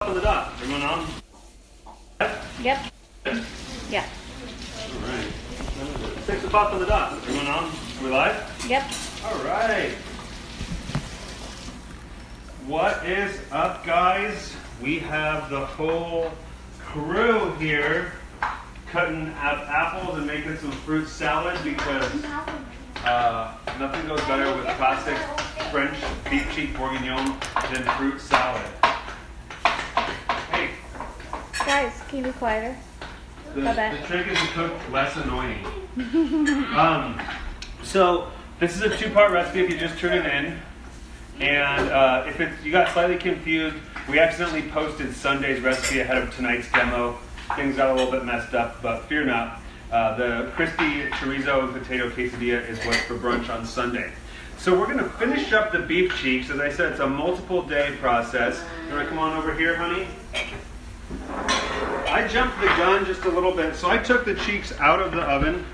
On the dot. Everyone on? Yep. Yeah. Alright. 6 o'clock on the dot. Everyone on? Are we live? Yep. Alright. What is up, guys? We have the whole crew here cutting up apples and making some fruit salad because nothing goes better with classic French beef cheek bourguignon than fruit salad. Hey. Guys, can you be quieter? The trick is to cook less annoying. So this is a 2-part recipe if you're just tuning in. And if you got slightly confused, we accidentally posted Sunday's recipe ahead of tonight's demo. Things got a little bit messed up, but fear not. The crispy chorizo and potato quesadilla is what's for brunch on Sunday. So we're going to finish up the beef cheeks. As I said, it's a multiple day process. You want to come on over here, honey? I jumped the gun just a little bit. So I took the cheeks out of the oven.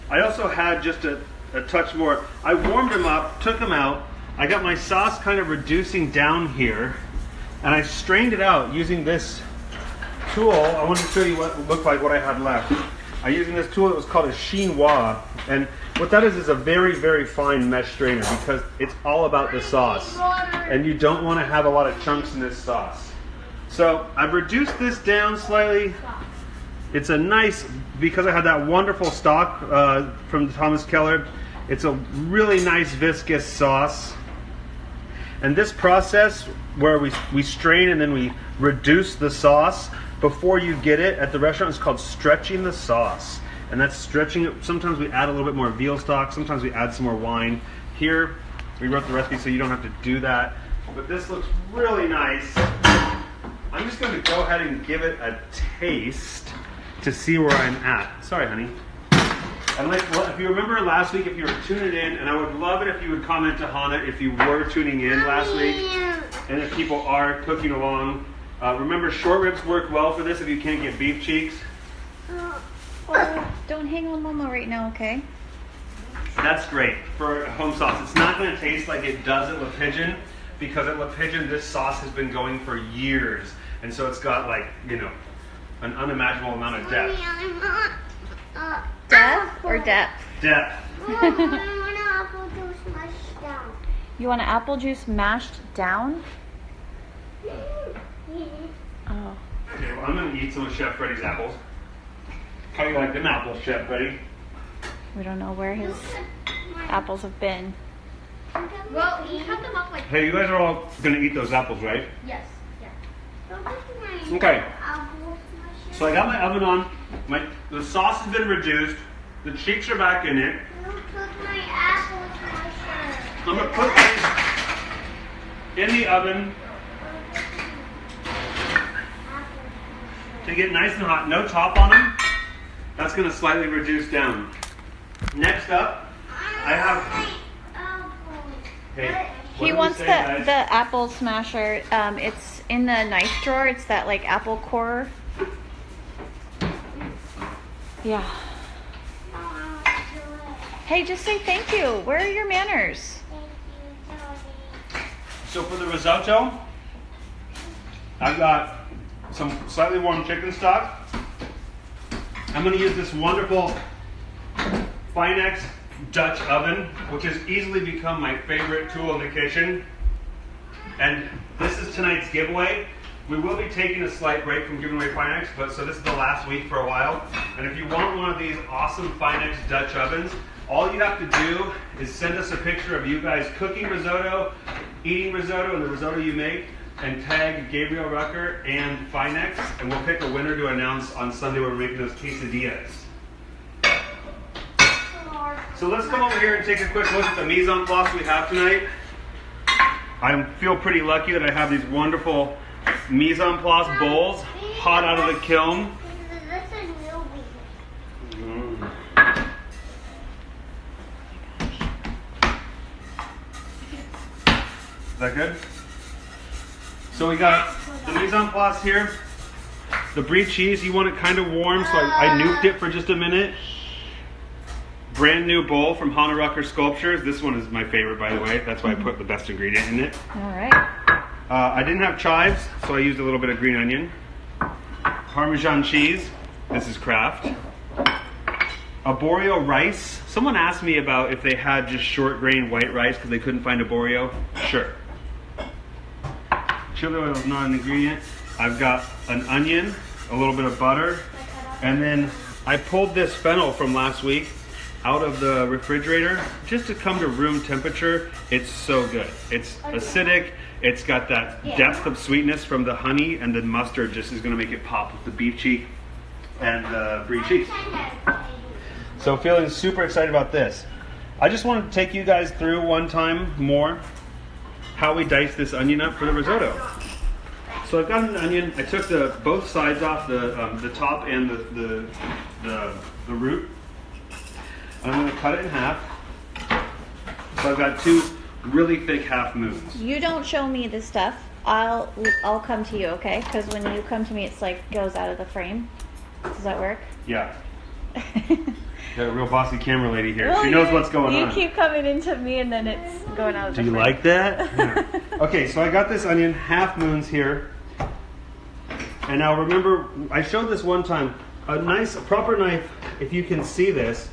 I also had just a touch more. I warmed them up, took them out. I got my sauce kind of reducing down here. And I strained it out using this tool. I wanted to show you what it looked like, what I had left. I'm using this tool that was called a chinois. And what that is a very, very fine mesh strainer because it's all about the sauce. And you don't want to have a lot of chunks in this sauce. So I've reduced this down slightly. It's a nice, because I had that wonderful stock from Thomas Keller, it's a really nice viscous sauce. And this process where we strain and then we reduce the sauce before you get it at the restaurant is called stretching the sauce. And that's stretching it. Sometimes we add a little bit more veal stock, sometimes we add some more wine. Here, we wrote the recipe so you don't have to do that. But this looks really nice. I'm just going to go ahead and give it a taste to see where I'm at. Sorry, honey. And if you remember last week, if you were tuning in, and I would love it if you would comment to Hannah if you were tuning in last week, and if people are cooking along. Remember, short ribs work well for this if you can't get beef cheeks. Oh, don't hang on Mama right now, okay? That's great for home sauce. It's not going to taste like it does at La Pigeon, because at La Pigeon, this sauce has been going for years. And so it's got an unimaginable amount of depth. Depth or depth? Depth. You want an apple juice mashed down? Oh. Okay, well, I'm going to eat some of Chef Freddy's apples. How do you like them apples, Chef Freddy? We don't know where his apples have been. Well, he cut them up like... Hey, you guys are all going to eat those apples, right? Yes. Yeah. Okay. So I got my oven on. The sauce has been reduced. The cheeks are back in it. I'm going to put these in the oven to get nice and hot. No top on them. That's going to slightly reduce down. Next up, I have... Hey, He wants the apple smasher. It's in the knife drawer. It's that apple core. Yeah. Hey, just say thank you. Where are your manners? So for the risotto, I've got some slightly warm chicken stock. I'm going to use this wonderful Finex Dutch oven, which has easily become my favorite tool in the kitchen. And this is tonight's giveaway. We will be taking a slight break from giving away Finex, so this is the last week for a while. And if you want one of these awesome Finex Dutch ovens, all you have to do is send us a picture of you guys cooking risotto, eating risotto, and the risotto you make, and tag Gabriel Rucker and Finex, and we'll pick a winner to announce on Sunday when we're making those quesadillas. So let's come over here and take a quick look at the mise en place we have tonight. I feel pretty lucky that I have these wonderful mise en place bowls, hot out of the kiln. Is that good? So we got the mise en place here. The Brie cheese, you want it kind of warm, so I nuked it for just a minute. Brand new bowl from Hannah Rucker Sculptures. This one is my favorite, by the way. That's why I put the best ingredient in it. All right. I didn't have chives, so I used a little bit of green onion. Parmesan cheese. This is Kraft. Arborio rice. Someone asked me about if they had just short grain white rice because they couldn't find arborio. Sure. Chili oil is not an ingredient. I've got an onion, a little bit of butter, and then I pulled this fennel from last week out of the refrigerator just to come to room temperature. It's so good. It's acidic. It's got that depth of sweetness from the honey, and the mustard just is going to make it pop with the beef cheek and the brie cheeks. So feeling super excited about this. I just wanted to take you guys through one time more how we dice this onion up for the risotto. So I've got an onion. I took both sides off, the top and the root. I'm going to cut it in half. So I've got two really thick half moons. You don't show me the stuff. I'll come to you, okay? Because when you come to me, it's like goes out of the frame. Does that work? Yeah. Got a real bossy camera lady here. Well, she knows what's going on. You keep coming into me, and then it's going out of the frame. Do you like that? Yeah. Okay, so I got this onion half moons here. And now remember, I showed this one time. A proper knife, if you can see this,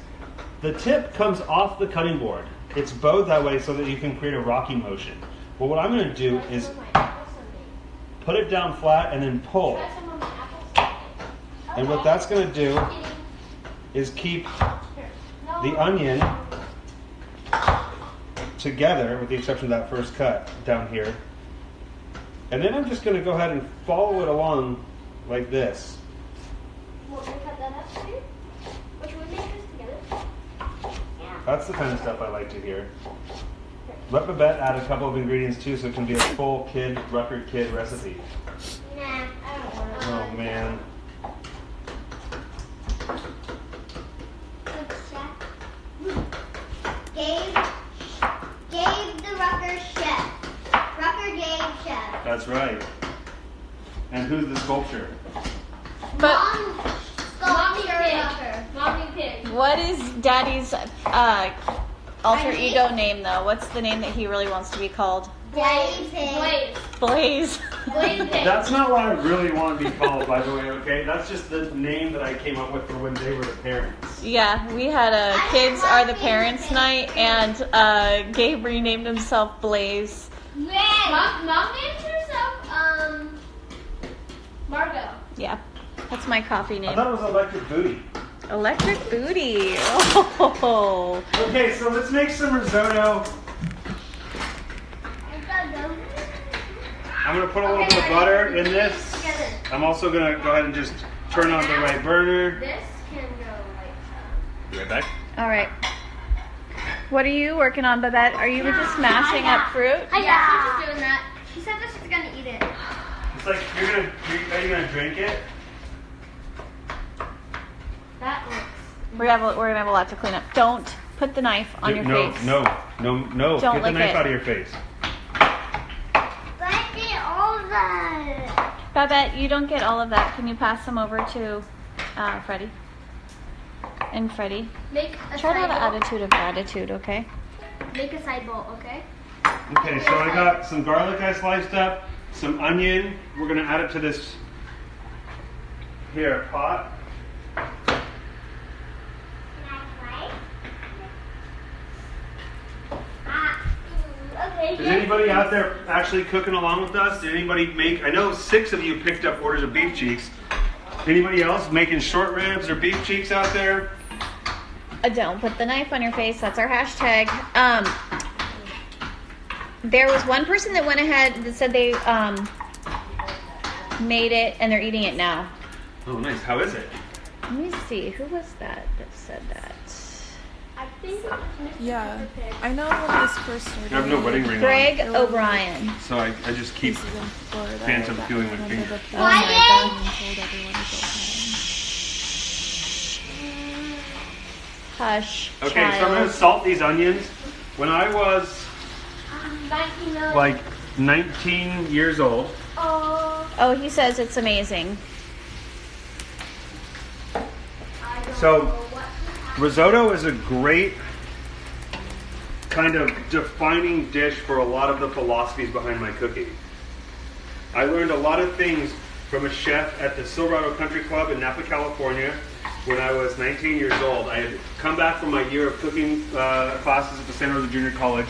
the tip comes off the cutting board. It's bowed that way so that you can create a rocking motion. Well, what I'm going to do is put it down flat and then pull. And what that's going to do is keep the onion together, with the exception of that first cut down here. And then I'm just going to go ahead and follow it along like this. That's the kind of stuff I like to hear. Let Babette add a couple of ingredients too, so it can be a full Rucker kid recipe. Nah, I don't want to. Oh man. Gave the Rucker chef. Rucker gave chef. That's right. And who's the sculpture? But Mommy Rucker. Mommy Pig. what is Daddy's alter ego name, though? What's the name that he really wants to be called? Blaze Pig. Blaze. Blaze Pig. That's not what I really want to be called, by the way, okay? That's just the name that I came up with for when they were the parents. Yeah, we had a kids are the parents night, and Gabe renamed himself Blaze. Mom named herself Margot. Yeah, that's my coffee I name. thought it was Electric Booty. Electric Booty. Oh. Okay, so let's make some risotto. I'm going to put a little bit of butter in this. I'm also going to go ahead and just turn on the right burner. This can go like Be right back. All right. What are you working on, Babette? Are you just smashing up fruit? I guess she's just doing that. She said that she's gonna eat it. It's like are you gonna drink it? That looks. We're gonna have a lot to clean up. Don't put the knife on your face. No. Don't Get the lick knife it. out of your face. But I did all that. Babette, you don't get all of that. Can you pass them over to Freddie? And Freddie. Make a Try to have side an bowl. attitude of gratitude, okay? Make a side bowl, okay? Okay, so I got some garlic I sliced up, some onion. We're gonna add it to this here pot. Okay. Is anybody out there actually cooking along with us? Did anybody make? I know 6 of you picked up orders of beef cheeks. Anybody else making short ribs or beef cheeks out there? Don't put the knife on your face. That's our hashtag. There was one person that went ahead that said they made it and they're eating it now. Oh, nice. How is it? Let me see. Who was that said that? I think it's Mr. Yeah, Pepper Pig. I know when this first started. I have no wedding ring Greg There were O'Brien. on, so I just keep. Places in Florida phantom that feeling my went under finger. the Oh my fence God. and told everyone to go home. Hush. Okay, so I'm child. gonna salt these onions. When I was 19 million. like 19 years old, Oh, he says it's amazing. so risotto is a great kind of defining dish for a lot of the philosophies behind my cooking. I learned a lot of things from a chef at the Silverado Country Club in Napa, California when I was 19 years old. I had come back from my year of cooking classes at the Santa Rosa Junior College.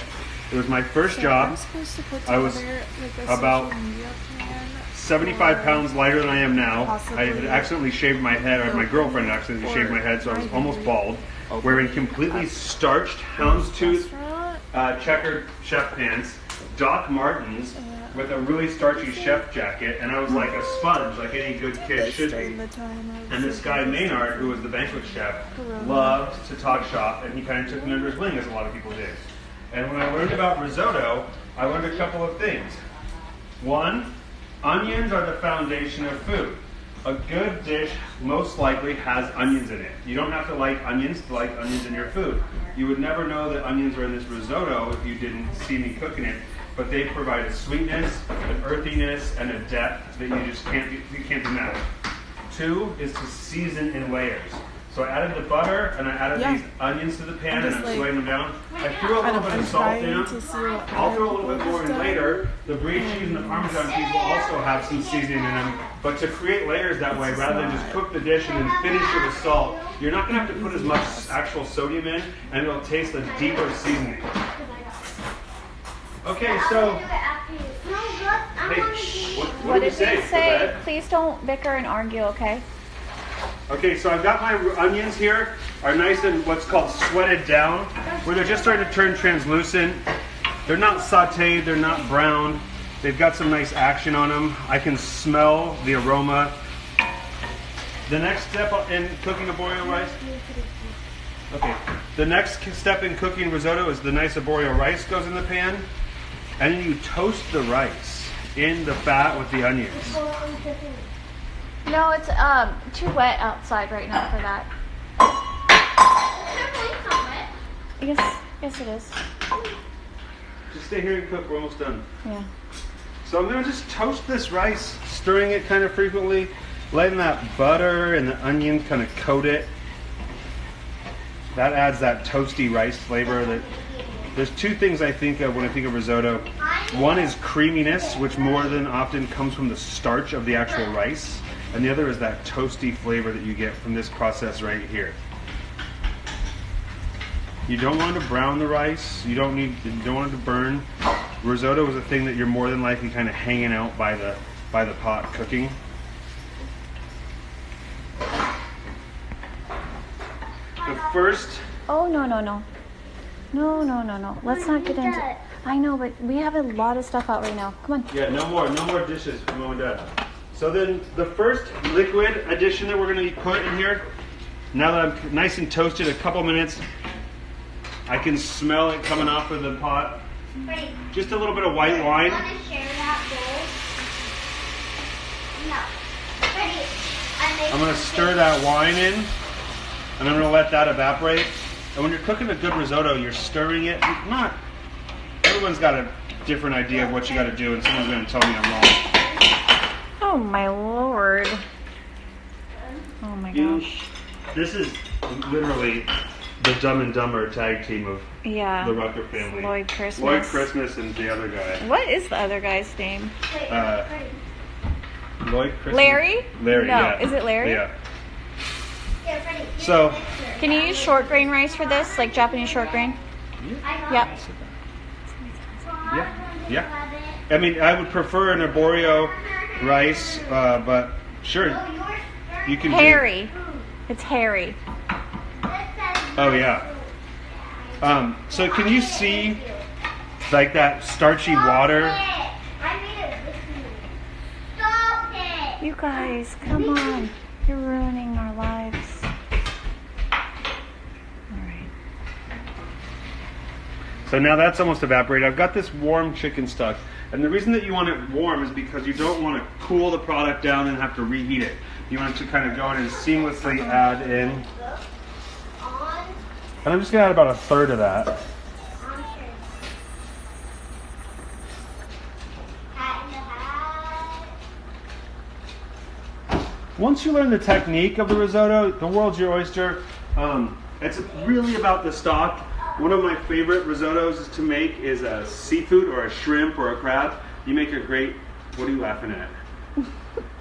It was my first job. I'm supposed to put I was together, like, a about social media plan 75 for pounds lighter than I am now. possibly I had accidentally shaved my head, or my girlfriend had accidentally shaved my head, so I was almost bald. Wearing completely starched houndstooth restaurant. checkered chef pants, Doc Martens, with a really starchy chef jacket, and I was like a sponge, like any good kid should be. During the time I was And this guy Maynard, who was the banquet chef, loved to talk shop, and he kind of took me under his wing, as a lot of people did. And when I learned about risotto, I learned a couple of things. One, onions are the foundation of food. A good dish most likely has onions in it. You don't have to like onions in your food. You would never know that onions are in this risotto if you didn't see me cooking it, but they provide a sweetness, an earthiness, and a depth that you just can't be mad at. Two is to season in layers. So I added the butter and I added these onions to the pan and I'm slaying them down. I threw a little bit of salt in. I'll throw a little bit more in later. The Brie cheese and the parmesan cheese will also have some seasoning in them. But to create layers that way, rather than just cook the dish and then finish it with salt, you're not going to have to put as much actual sodium in, and it'll taste a deeper seasoning. Okay, so hey, what did he we say? Please don't bicker and argue, okay? Okay, so I've got my onions here, are nice and what's called sweated down, where they're just starting to turn translucent. They're not sauteed, they're not browned. They've got some nice action on them. I can smell the aroma. The next step in cooking arborio rice. Okay, the next step in cooking risotto is the nice arborio rice goes in the pan, and then you toast the rice in the fat with the onions. No, it's too wet outside right now for that. Yes it is. Just stay here and cook, we're almost done. Yeah. So I'm going to just toast this rice, stirring it kind of frequently, letting that butter and the onion kind of coat it. That adds that toasty rice flavor. There's two things I think of when I think of risotto. One is creaminess, which more than often comes from the starch of the actual rice. And the other is that toasty flavor that you get from this process right here. You don't want to brown the rice. You don't want it to burn. Risotto is a thing that you're more than likely kind of hanging out by the pot cooking. The first. Oh no. Let's not get into. I know, but we have a lot of stuff out right now. Come on. Yeah, no more dishes from mom and dad. So then the first liquid addition that we're going to put in here, now that I'm nice and toasted, a couple minutes, I can smell it coming off of the pot. Just a little bit of white wine. Want to share that bowl? No. I'm going to stir that wine in, and I'm going to let that evaporate. And when you're cooking a good risotto, you're stirring it. Everyone's got a different idea of what you got to do, and someone's going to tell me I'm wrong. Oh my lord. Oh my gosh. This is literally the Dumb and Dumber tag team of Yeah. the Rucker family. Lloyd Christmas. Lloyd Christmas and the other guy. What is the other guy's name? Lloyd Christmas. Larry? Larry, No, yeah. is it Larry? Yeah. So, Can you use short grain rice for this? Like Japanese short grain? Yep. yeah. I mean, I would prefer an arborio rice, but sure, you can Hairy. It's hairy. Oh, yeah. So can you see, like, that starchy water? Stop it! You guys, come on. You're ruining our lives. Alright. So now that's almost evaporated. I've got this warm chicken stock. And the reason that you want it warm is because you don't want to cool the product down and have to reheat it. You want it to kind of go in and seamlessly add in. And I'm just going to add about a third of that. Once you learn the technique of the risotto, the world's your oyster. It's really about the stock. One of my favorite risottos to make is a seafood or a shrimp or a crab. You make a great What are you laughing at?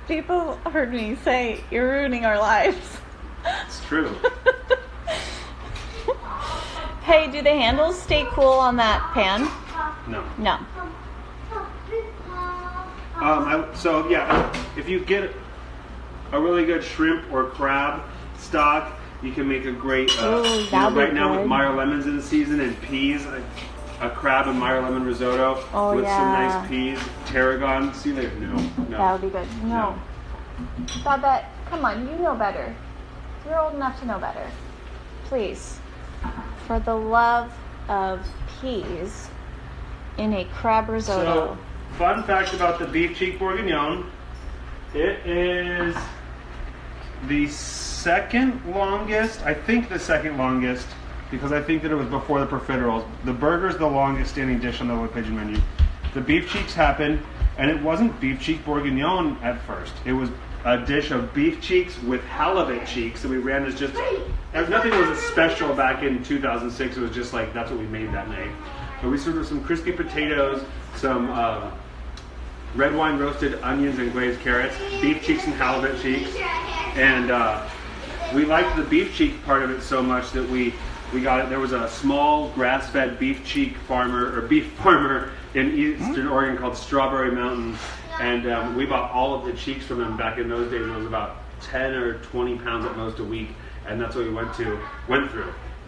People heard me say, you're ruining our lives. It's true. Hey, do the handles stay cool on that pan? No. No. So yeah, if you get a really good shrimp or crab stock, you can make a great. Ooh, that'd be right now with good. Meyer lemons in the season and peas, a crab and Meyer lemon risotto with some nice peas, tarragon. See you later. No. That would be good. No. Babette, come on, you know better. You're old enough to know better. Please. For the love of peas in a crab risotto. So, fun fact about the beef cheek bourguignon, it is the second longest, I think the second longest, because I think that it was before the profiteroles. The burger's the longest standing dish on the Le Pigeon menu. The beef cheeks happened, and it wasn't beef cheek bourguignon at first. It was a dish of beef cheeks with halibut cheeks that we ran as just, nothing was a special back in 2006. It was just like, that's what we made that night. But we served with some crispy potatoes, some red wine roasted onions and glazed carrots, beef cheeks and halibut cheeks. And we liked the beef cheek part of it so much that we got it. There was a small grass-fed beef cheek farmer, or beef farmer in Eastern Oregon called Strawberry Mountain. And we bought all of the cheeks from them back in those days. It was about 10 or 20 pounds at most a week. And that's what we went through.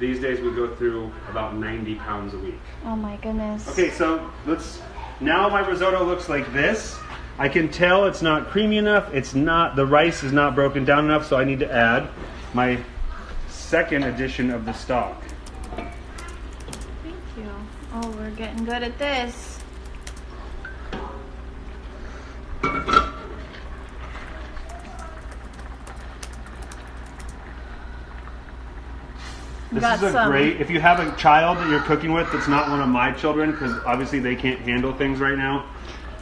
These days we go through about 90 pounds a week. Oh my goodness. Okay, so now my risotto looks like this. I can tell it's not creamy enough. The rice is not broken down enough, so I need to add my second addition of the stock. Thank you. Oh, we're getting good at this. This is great, if you have a child that you're cooking with that's not one of my children, because obviously they can't handle things right now,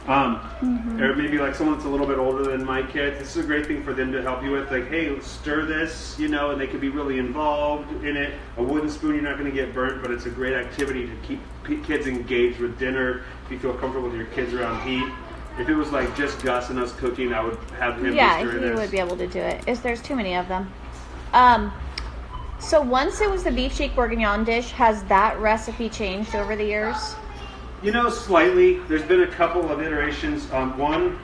or maybe like someone that's a little bit older than my kids, this is a great thing for them to help you with. Like, hey, stir this, and they could be really involved in it. A wooden spoon, you're not going to get burnt, but it's a great activity to keep kids engaged with dinner. If you feel comfortable with your kids around heat. If it was like just Gus and us cooking, I would have him stir this. Yeah, he would be able to do it. There's too many of them. So once it was the beef cheek bourguignon dish, has that recipe changed over the years? Slightly. There's been a couple of iterations. One,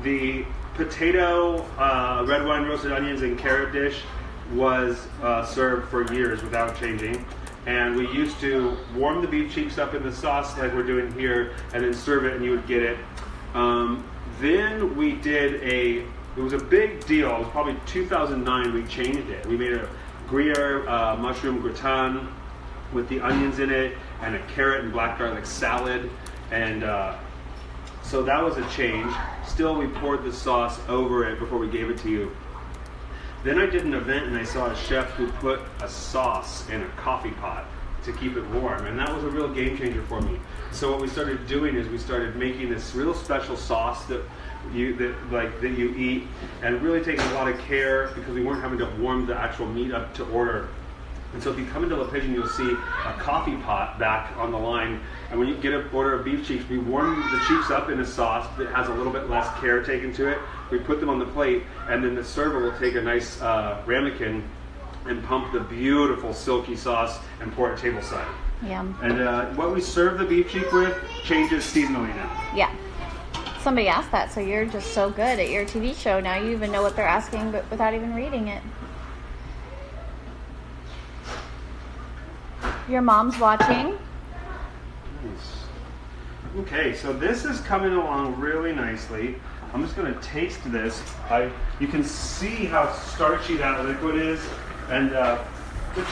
the potato, red wine roasted onions and carrot dish was served for years without changing. And we used to warm the beef cheeks up in the sauce like we're doing here and then serve it and you would get it. Then we did it was a big deal. It was probably 2009 we changed it. We made a Gruyere mushroom gratin with the onions in it and a carrot and black garlic salad, and so that was a change. Still, we poured the sauce over it before we gave it to you. Then I did an event and I saw a chef who put a sauce in a coffee pot to keep it warm, and that was a real game changer for me. So what we started doing is we started making this real special sauce that you eat, and really taking a lot of care because we weren't having to warm the actual meat up to order. And so if you come into Le Pigeon, you'll see a coffee pot back on the line, and when you get an order of beef cheeks, we warm the cheeks up in a sauce that has a little bit less care taken to it. We put them on the plate, and then the server will take a nice ramekin and pump the beautiful silky sauce and pour it tableside. Yum. And what we serve the beef cheek with changes seasonally now. Yeah. Somebody asked that, so you're just so good at your TV show. Now you even know what they're asking, but without even reading it. Your mom's watching. Nice. Okay, so this is coming along really nicely. I'm just going to taste this. You can see how starchy that liquid is. And the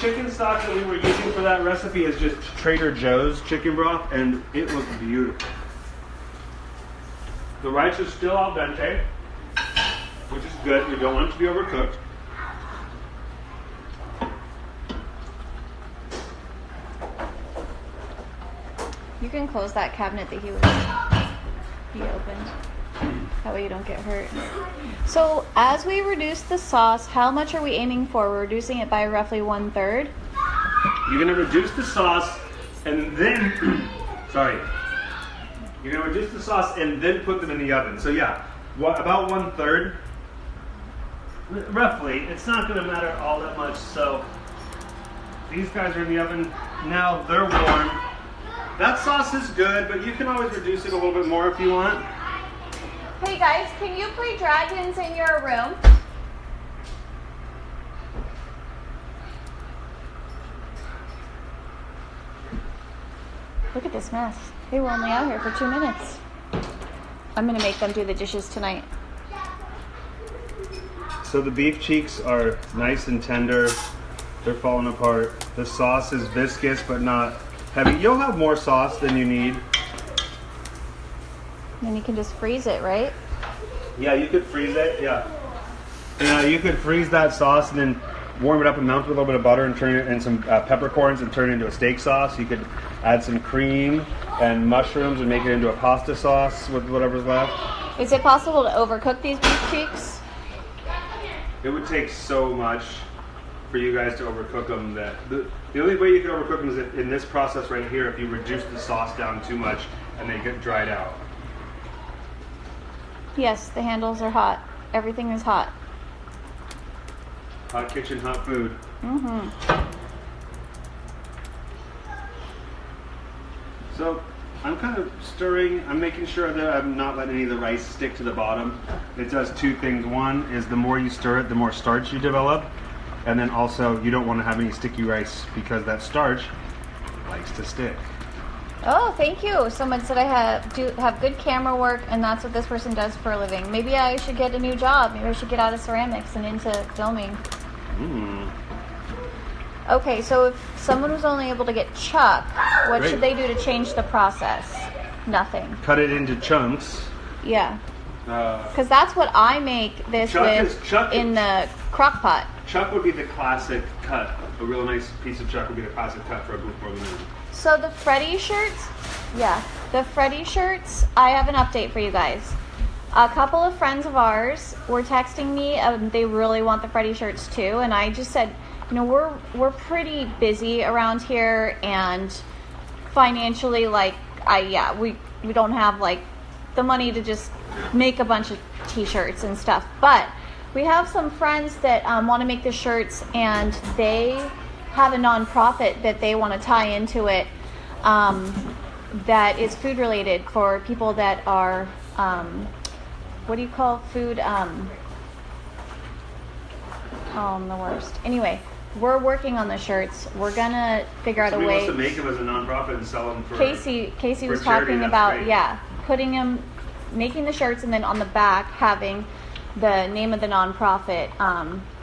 chicken stock that we were using for that recipe is just Trader Joe's chicken broth, and it looks beautiful. The rice is still al dente, which is good. We don't want it to be overcooked. You can close that cabinet that he opened. That way you don't get hurt. So as we reduce the sauce, how much are we aiming for? We're reducing it by roughly 1/3. You're going to reduce the sauce, and then, You're gonna reduce the sauce and then put them in the oven. So yeah, about 1/3, roughly. It's not gonna matter all that much. So these guys are in the oven now. They're warm. That sauce is good, but you can always reduce it a little bit more if you want. Hey guys, can you play dragons in your room? Look at this mess. They were only out here for 2 minutes. I'm gonna make them do the dishes tonight. So the beef cheeks are nice and tender. They're falling apart. The sauce is viscous but not heavy. You'll have more sauce than you need. Then you can just freeze it, right? Yeah, you could freeze it. Yeah. You could freeze that sauce and then warm it up and melt with a little bit of butter and turn it in some peppercorns and turn it into a steak sauce. You could add some cream and mushrooms and make it into a pasta sauce with whatever's left. Is it possible to overcook these beef cheeks? It would take so much for you guys to overcook them that the only way you can overcook them is in this process right here if you reduce the sauce down too much and they get dried out. Yes, the handles are hot. Everything is hot. Hot kitchen, hot food. Mm-hmm. So I'm kind of stirring. I'm making sure that I'm not letting any of the rice stick to the bottom. It does two things. One is the more you stir it, the more starch you develop. And then also you don't want to have any sticky rice because that starch likes to stick. Oh, thank you. Someone said I have good camera work, and that's what this person does for a living. Maybe I should get a new job. Maybe I should get out of ceramics and into filming. Okay, so if someone was only able to get chuck, what Great. should they do to change the process? Nothing. Cut it into chunks. Yeah. Because that's what I make this with in the crock pot. Chuck would be the classic cut. A real nice piece of chuck would be the classic cut for a beef bourguignon. So the Freddy shirts, the Freddy shirts, I have an update for you guys. A couple of friends of ours were texting me, they really want the Freddy shirts too, and I just said, you know, we're pretty busy around here, and financially, like, we don't have like the money to just make a bunch of t-shirts and stuff, but we have some friends that want to make the shirts, and they have a nonprofit that they want to tie into it that is food related for people that are what do you call food oh, I'm the worst. Anyway, we're working on the shirts. We're gonna figure out a way. Somebody wants to make them as a nonprofit and sell them for Casey was charity. talking That's about great. putting them, making the shirts, and then on the back having the name of the nonprofit,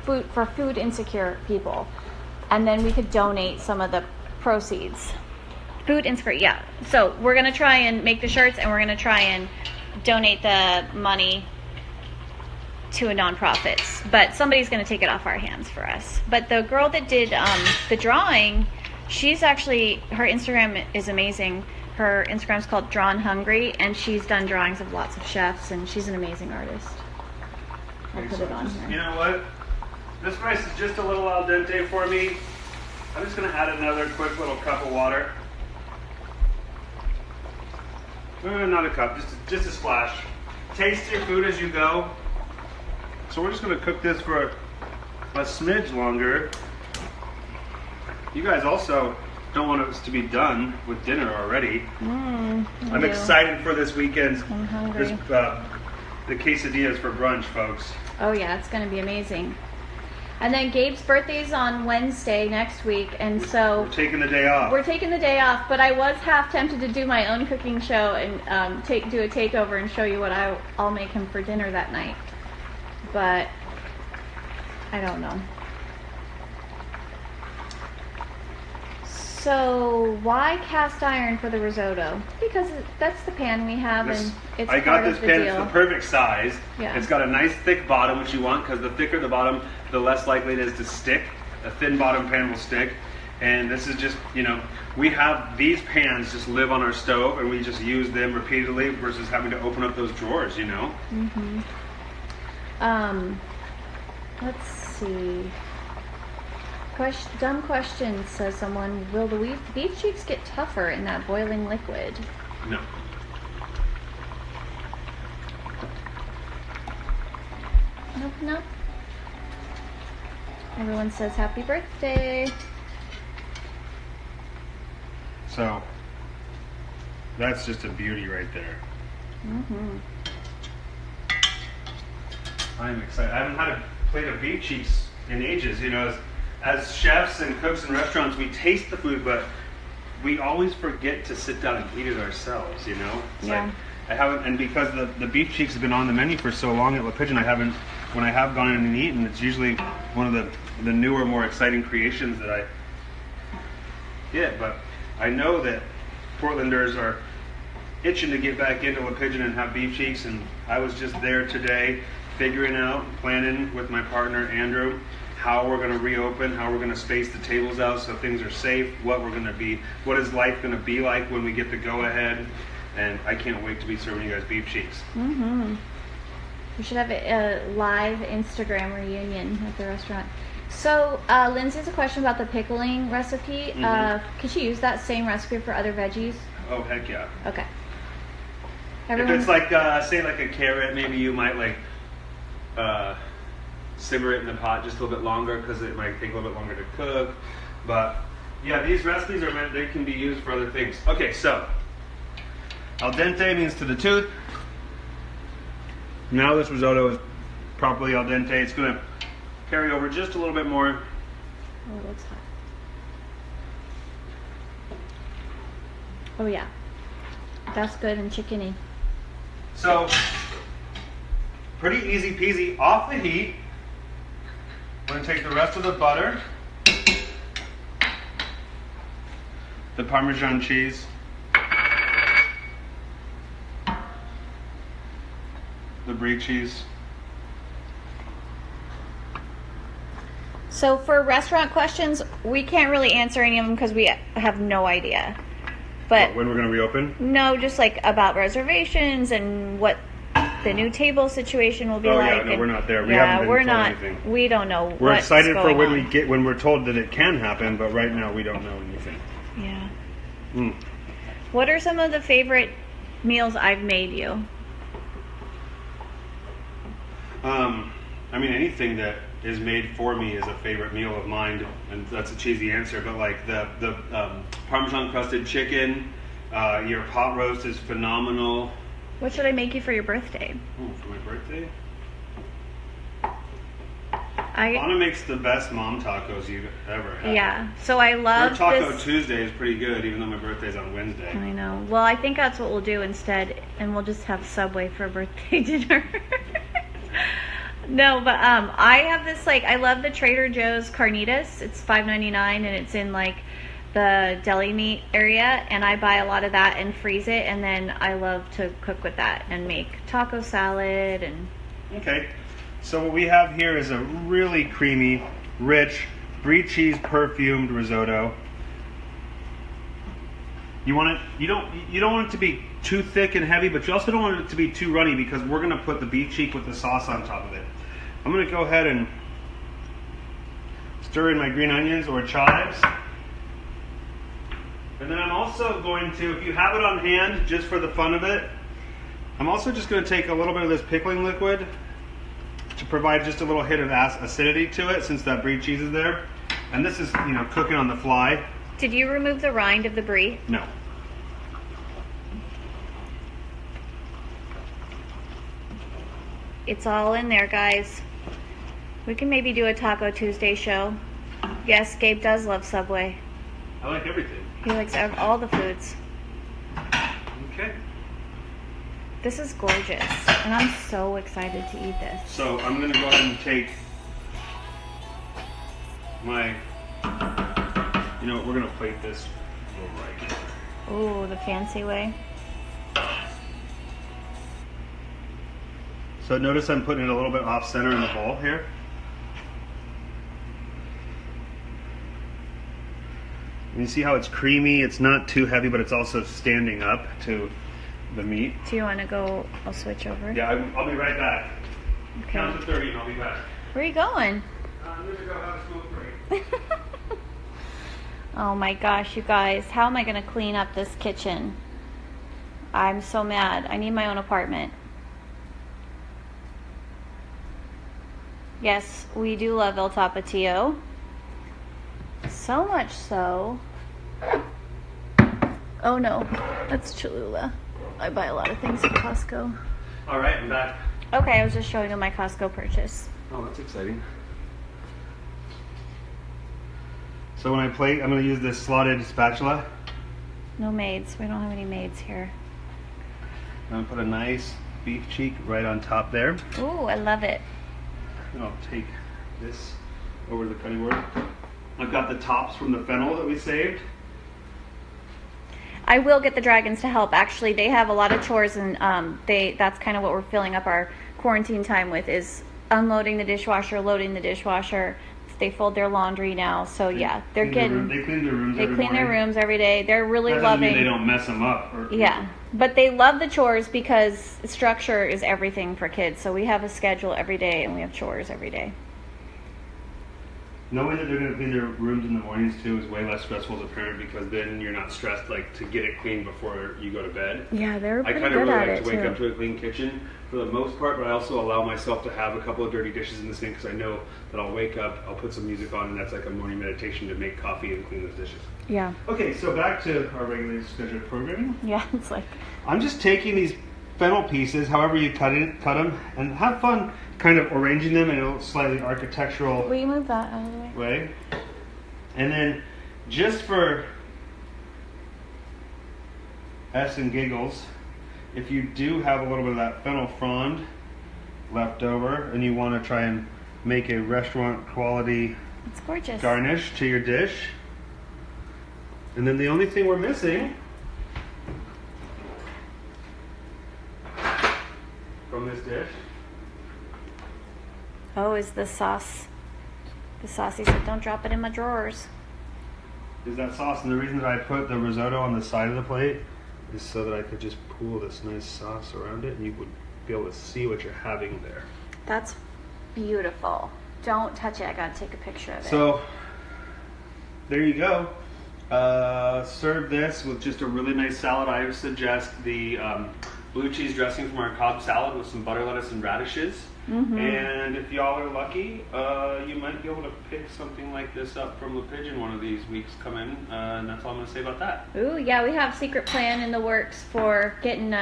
food insecure people, and then we could donate some of the proceeds. Food insecure, yeah. So we're gonna try and make the shirts, and we're gonna try and donate the money to a nonprofit. But somebody's gonna take it off our hands for us. But the girl that did the drawing, she's actually, her Instagram is amazing. Her Instagram's called Drawn Hungry, and she's done drawings of lots of chefs, and she's an amazing artist. I'll put it on here. You know what? This rice is just a little al dente for me. I'm just going to add another quick little cup of water. Not a cup, just a splash. Taste your food as you go. So we're just going to cook this for a smidge longer. You guys also don't want us to be done with dinner already. I'm excited for this weekend's. I'm hungry. The quesadillas for brunch, folks. Oh yeah, it's going to be amazing. And then Gabe's birthday's on Wednesday next week, and so We're taking the day off. we're taking the day off. But I was half tempted to do my own cooking show and do a takeover and show you what I'll make him for dinner that night. But I don't know. So why cast iron for the risotto? Because that's the pan we have, and it's I part got this of the pan. deal. It's the perfect size. Yeah. It's got a nice thick bottom, which you want, because the thicker the bottom, the less likely it is to stick. A thin bottom pan will stick. And this is just, we have these pans just live on our stove, and we just use them repeatedly versus having to open up those drawers, Mm-hmm. Let's see. Dumb question, says someone. Will the beef cheeks get tougher in that boiling liquid? No. No. Everyone says happy birthday. So that's just a beauty right there. Mm-hmm. I'm excited. I haven't had a plate of beef cheeks in ages. You know, as chefs and cooks in restaurants, we taste the food, but we always forget to sit down and eat it ourselves. You know, it's Yeah. like I haven't, and because the beef cheeks have been on the menu for so long at La Pigeon, I haven't. When I have gone in and eaten, it's usually one of the newer, more exciting creations that I get. But I know that Portlanders are itching to get back into La Pigeon and have beef cheeks, and I was just there today figuring out, planning with my partner Andrew how we're going to reopen, how we're going to space the tables out so things are safe, what is life going to be like when we get the go ahead, and I can't wait to be serving you guys beef cheeks. Mm-hmm. We should have a live Instagram reunion at the restaurant. So, Lindsay has a question about the pickling recipe. Could you use that same recipe for other veggies? Oh heck yeah. Okay. If it's like, say like a carrot, maybe you might like simmer it in the pot just a little bit longer because it might take a little bit longer to cook. But yeah, these recipes are meant, they can be used for other things. Okay, so al dente means to the tooth. Now this risotto is properly al dente. It's going to carry over just a little bit more. Oh, that's hot. Oh yeah. That's good and chickeny. So, pretty easy peasy. Off the heat. We're going to take the rest of the butter, the Parmesan cheese, the Brie cheese. So for restaurant questions, we can't really answer any of them because we have no idea. But When we're going to reopen? no, just like about reservations and what the new table situation will be Oh, like. yeah, no, and- we're not there. We yeah, haven't been we're told not. anything. We don't know. We're what's excited for going when on. when we're told that it can happen, but right now we don't know anything. Yeah. Mm. What are some of the favorite meals I've made you? I mean, anything that is made for me is a favorite meal of mine, and that's a cheesy answer, but like the Parmesan crusted chicken, your pot roast is phenomenal. What should I make you for your birthday? Oh, for my birthday? I Anna makes the best mom tacos you've ever had. yeah. So I Her love Taco this. Tuesday is pretty good, even though my birthday's on Wednesday. I know. Well, I think that's what we'll do instead, and we'll just have Subway for birthday dinner. No, but I have this I love the Trader Joe's carnitas. It's $5.99 and it's in like the deli meat area, and I buy a lot of that and freeze it, and then I love to cook with that and make taco salad and. Okay, so what we have here is a really creamy, rich, Brie cheese perfumed risotto. You want it. You don't want it to be too thick and heavy, but you also don't want it to be too runny because we're going to put the beef cheek with the sauce on top of it. I'm going to go ahead and stir in my green onions or chives. And then I'm also going to, if you have it on hand, just for the fun of it, I'm also just going to take a little bit of this pickling liquid to provide just a little hit of acidity to it, since that Brie cheese is there. And this is, cooking on the fly. Did you remove the rind of the Brie? No. It's all in there, guys. We can maybe do a Taco Tuesday show. Yes, Gabe does love Subway. I like everything. He likes all the foods. Okay. This is gorgeous, and I'm so excited to eat this. So I'm going to go ahead and take my, we're going to plate this right here. Ooh, the fancy way. So notice I'm putting it a little bit off center in the bowl here. And you see how it's creamy? It's not too heavy, but it's also standing up to the meat. Do you want to go? I'll switch over. Yeah, I'll be right back. Okay. Count to 30 and I'll be back. Where are you going? I'm going to go have a smoke break. Oh my gosh, you guys. How am I going to clean up this kitchen? I'm so mad. I need my own apartment. Yes, we do love El Tapatio. So much so. Oh no, that's Cholula. I buy a lot of things at Costco. All right, I'm back. Okay, I was just showing you my Costco purchase. Oh, that's exciting. So when I plate, I'm going to use this slotted spatula. No maids. We don't have any maids here. I'm going to put a nice beef cheek right on top there. Ooh, I love it. And I'll take this over to the cutting board. I've got the tops from the fennel that we saved. I will get the dragons to help. Actually, they have a lot of chores, and that's kind of what we're filling up our quarantine time with, is unloading the dishwasher, loading the dishwasher. They fold their laundry now, so yeah, they're They getting. clean their rooms. They every clean their morning. rooms every day. They're really That doesn't mean loving. they don't mess them up. Yeah, but they love the chores because structure is everything for kids. So we have a schedule every day, and we have chores every day. Knowing that they're going to clean their rooms in the mornings too is way less stressful as a parent, because then you're not stressed like to get it clean before you go to bed. Yeah, they're I pretty kind of good really at like it to wake too. up to a clean kitchen for the most part, but I also allow myself to have a couple of dirty dishes in the sink because I know that I'll wake up, I'll put some music on, and that's like a morning meditation to make coffee and clean those dishes. Yeah, Okay, so back to our regularly scheduled programming. yeah, it's like. I'm just taking these fennel pieces, however you cut them, and have fun kind of arranging them in a slightly architectural Will you move that out of the way? way. And then just for S and giggles, if you do have a little bit of that fennel frond left over and you want to try and make a restaurant quality It's gorgeous. garnish to your dish, and then the only thing we're missing from this dish Is the sauce. The saucy said, "Don't drop it in my drawers." is that sauce. And the reason that I put the risotto on the side of the plate is so that I could just pool this nice sauce around it and you would be able to see what you're having there. That's beautiful. Don't touch it. I gotta take a picture of it. So there you go. Serve this with just a really nice salad. I would suggest the blue cheese dressing from our Cobb salad with some butter lettuce and radishes. And if y'all are lucky, you might be able to pick something like this up from the pigeon one of these weeks coming. And that's all I'm going to say about that. Ooh, yeah, we have a secret plan in the works for getting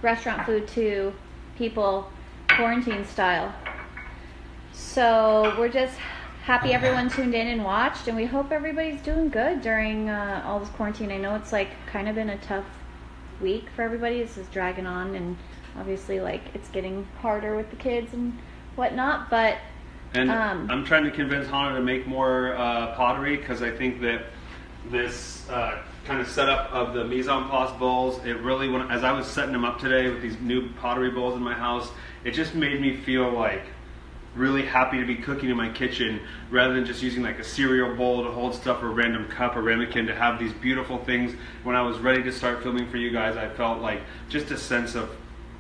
restaurant food to people quarantine style. So we're just happy everyone tuned in and watched, and we hope everybody's doing good during all this quarantine. I know it's like kind of been a tough week for everybody. This is dragging on, and obviously like it's getting harder with the kids and whatnot, but And I'm trying to convince Hannah to make more pottery, because I think that this kind of setup of the mise en place bowls, it really, as I was setting them up today with these new pottery bowls in my house, it just made me feel like really happy to be cooking in my kitchen, rather than just using like a cereal bowl to hold stuff, or a random cup or ramekin, to have these beautiful things. When I was ready to start filming for you guys, I felt like just a sense of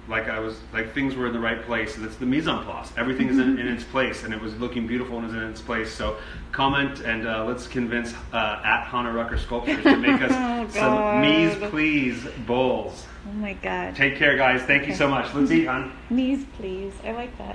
like I was like things were in the right place. That's the mise en place. Everything is in its place, and it was looking beautiful and is in its place. So comment and let's convince at Hannah Rucker Sculptures to make us some mise please bowls. oh my god. Take care, guys. Thank you so much. Let's eat, hon. Knees, please. I like that.